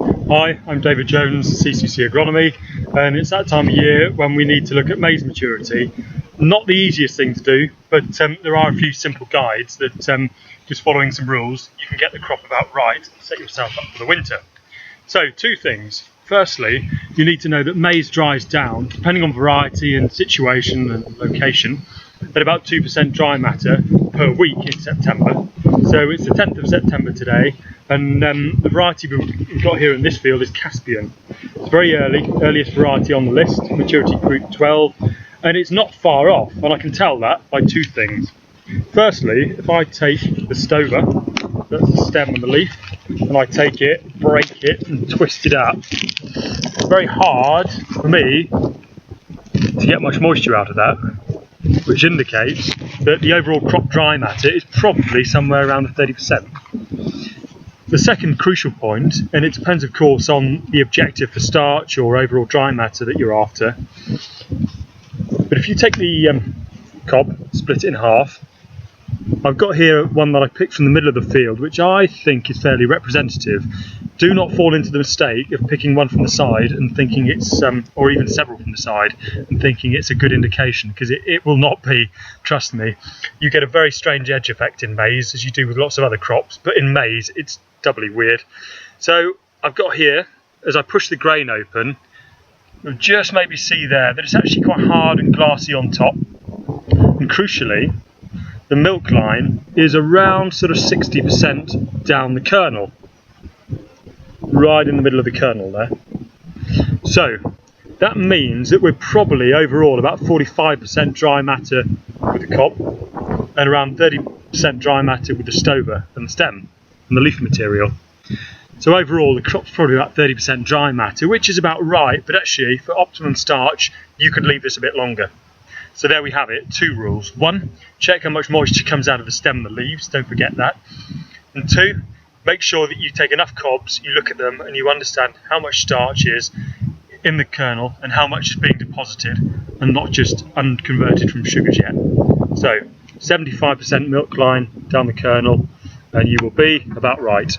Hi, I'm David Jones, CCC Agronomy, and it's that time of year when we need to look at maize maturity. Not the easiest thing to do, but there are a few simple guides that just following some rules you can get the crop about right and set yourself up for the winter. So, two things. Firstly, you need to know that maize dries down, depending on variety and situation and location, at about 2% dry matter per week in September. So it's the 10th of September today, and the variety we've got here in this field is Caspian. It's very early, earliest variety on the list, maturity group 12, and it's not far off, and I can tell that by two things. Firstly, if I take the stover, that's the stem and the leaf, and I take it, break it and twist it out, it's very hard for me to get much moisture out of that, which indicates that the overall crop dry matter is probably somewhere around the 30%. The second crucial point, and it depends of course on the objective for starch or overall dry matter that you're after, but if you take the cob, split it in half, I've got here one that I picked from the middle of the field, which I think is fairly representative. Do not fall into the mistake of picking one from the side and thinking it's, or even several from the side, and thinking it's a good indication, because it will not be, trust me. You get a very strange edge effect in maize, as you do with lots of other crops, but in maize it's doubly weird. So I've got here, as I push the grain open, you'll just maybe see there that it's actually quite hard and glassy on top, and crucially, the milk line is around sort of 60% down the kernel, right in the middle of the kernel there. So that means that we're probably overall about 45% dry matter with the cob and around 30% dry matter with the stover and the stem and the leaf material. So overall the crop's probably about 30% dry matter, which is about right, but actually for optimum starch you could leave this a bit longer. So there we have it, two rules. One, check how much moisture comes out of the stem and the leaves, don't forget that. And two, make sure that you take enough cobs, you look at them and you understand how much starch is in the kernel and how much is being deposited and not just unconverted from sugars yet. So 75% milk line down the kernel and you will be about right.